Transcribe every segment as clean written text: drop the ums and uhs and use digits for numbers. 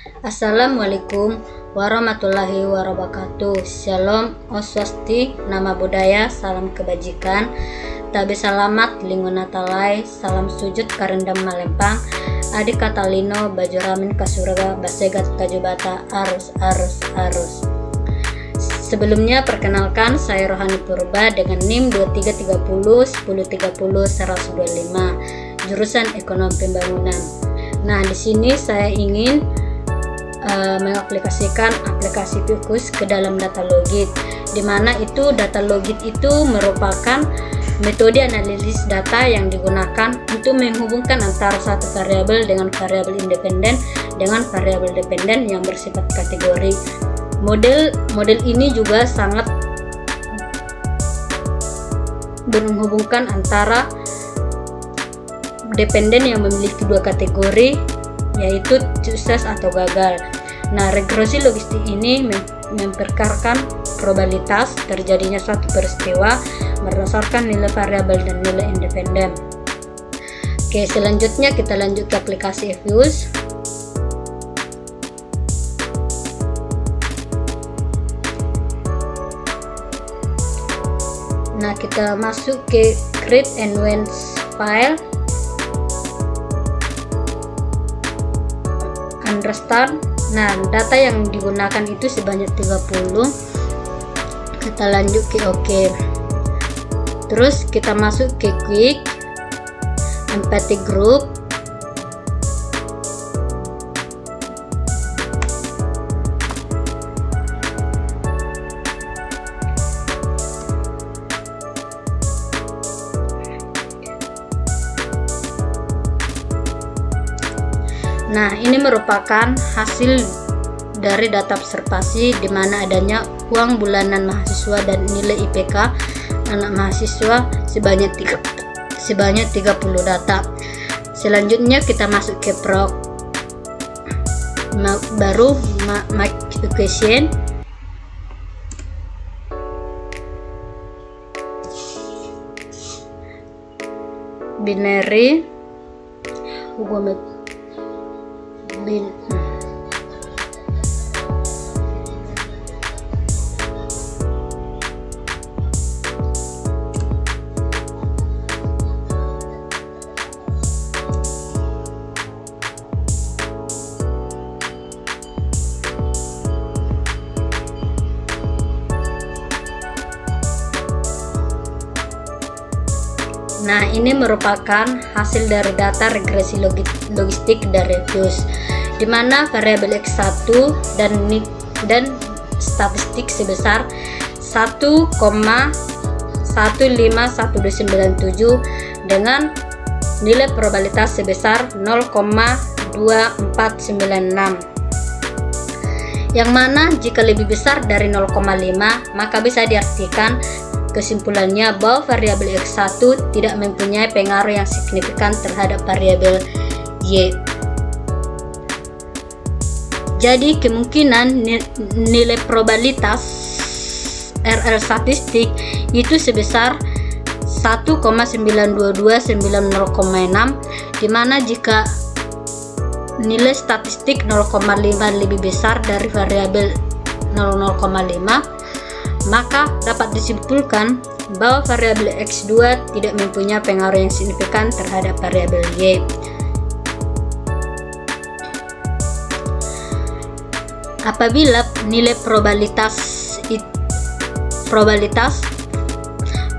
Assalamualaikum warahmatullahi wabarakatuh. Shalom, Om Swasti, nama budaya, salam kebajikan. Tabe salamat, lingun natalai, salam sujud karendam malempang. Adik Katalino, baju ramin kasurga, basegat kajubata, arus. Sebelumnya perkenalkan, saya Rohani Purba dengan NIM 2330 1030 125, jurusan Ekonomi Pembangunan. Nah, di sini saya ingin mengaplikasikan aplikasi Pikus ke dalam Datalogit, di mana itu Datalogit itu merupakan metode analisis data yang digunakan untuk menghubungkan antara satu variabel dengan variabel independen dengan variabel dependen yang bersifat kategori. Model ini juga sangat menghubungkan antara dependen yang memiliki dua kategori, yaitu sukses atau gagal. Nah, regresi logistik ini memperkarakan probabilitas terjadinya suatu peristiwa berdasarkan nilai variabel dan nilai independen. Oke, selanjutnya kita lanjut ke aplikasi Fuse. Nah, kita masuk ke create and when file, understand. Nah, data yang digunakan itu sebanyak 30. Kita lanjut ke OK. Terus kita masuk ke quick empathy group. Nah, ini merupakan hasil dari data observasi di mana adanya uang bulanan mahasiswa dan nilai IPK anak mahasiswa sebanyak 30 data. Selanjutnya kita masuk ke baru make equation. Binary Nah, ini merupakan hasil dari data regresi logistik dari Fuse, di mana variabel X1 dan statistik sebesar 1,151297 dengan nilai probabilitas sebesar 0,2496. Yang mana jika lebih besar dari 0,5 maka bisa diartikan kesimpulannya bahwa variabel X1 tidak mempunyai pengaruh yang signifikan terhadap variabel Y. Jadi kemungkinan nilai probabilitas RL statistik itu sebesar 1,922906, di mana jika nilai statistik 0,5 lebih besar dari variabel 0,5 maka dapat disimpulkan bahwa variabel X2 tidak mempunyai pengaruh yang signifikan terhadap variabel Y. Apabila nilai probabilitas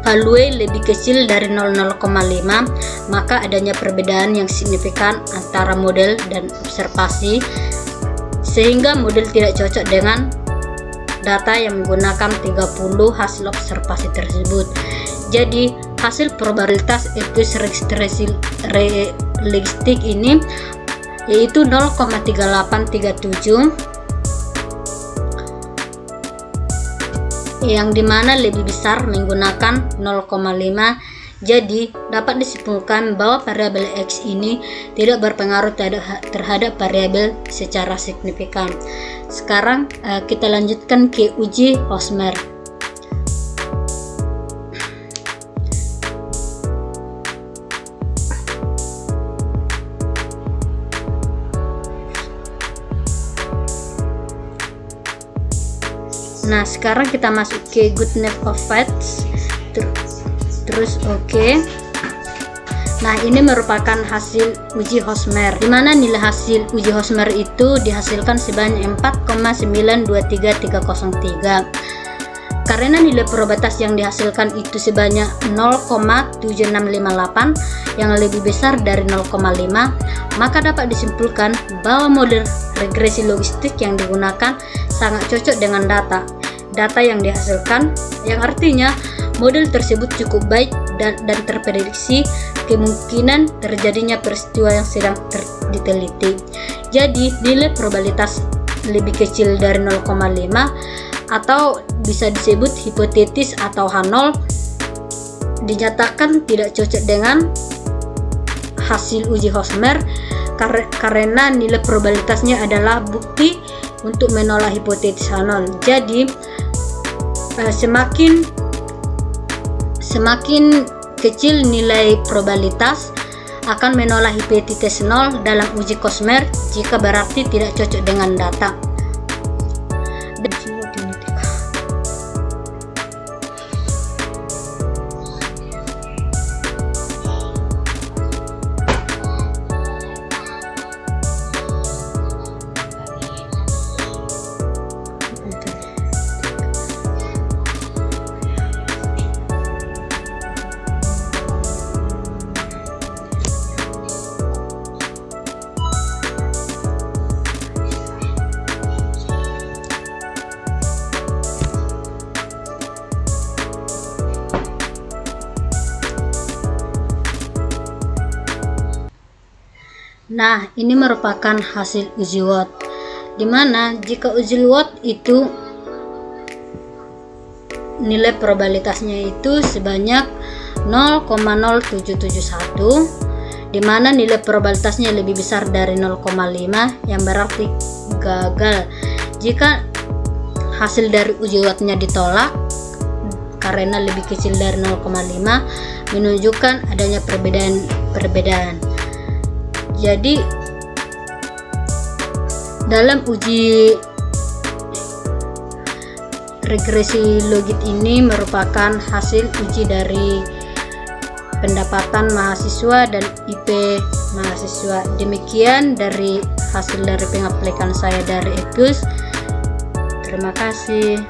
value lebih kecil dari 0,5 maka adanya perbedaan yang signifikan antara model dan observasi, sehingga model tidak cocok dengan data yang menggunakan 30 hasil observasi tersebut. Jadi hasil probabilitas Fuse regresi logistik ini yaitu 0,3837, yang dimana lebih besar menggunakan 0,5. Jadi dapat disimpulkan bahwa variabel X ini tidak berpengaruh terhadap variabel secara signifikan. Sekarang kita lanjutkan ke uji Hosmer. Nah, sekarang kita masuk ke good name of facts. Terus oke. Nah, ini merupakan hasil uji Hosmer, di mana nilai hasil uji Hosmer itu dihasilkan sebanyak 4,923303. Karena nilai probabilitas yang dihasilkan itu sebanyak 0,7658 yang lebih besar dari 0,5, maka dapat disimpulkan bahwa model regresi logistik yang digunakan sangat cocok dengan data yang dihasilkan, yang artinya model tersebut cukup baik dan terprediksi kemungkinan terjadinya peristiwa yang sedang diteliti. Jadi nilai probabilitas lebih kecil dari 0,5 atau bisa disebut hipotetis atau H0 dinyatakan tidak cocok dengan hasil uji Hosmer karena nilai probabilitasnya adalah bukti untuk menolak hipotetis H0. Jadi semakin kecil nilai probabilitas akan menolak hipotesis 0 dalam uji Hosmer jika berarti tidak cocok dengan data. Nah, ini merupakan hasil uji Watt, dimana jika uji Watt itu nilai probabilitasnya itu sebanyak 0,0771, dimana nilai probabilitasnya lebih besar dari 0,5 yang berarti gagal. Jika hasil dari uji Wattnya ditolak karena lebih kecil dari 0,5 menunjukkan adanya perbedaan. Jadi dalam uji regresi logit ini merupakan hasil uji dari pendapatan mahasiswa dan IP mahasiswa. Demikian dari hasil dari pengaplikan saya dari EPUS. Terima kasih.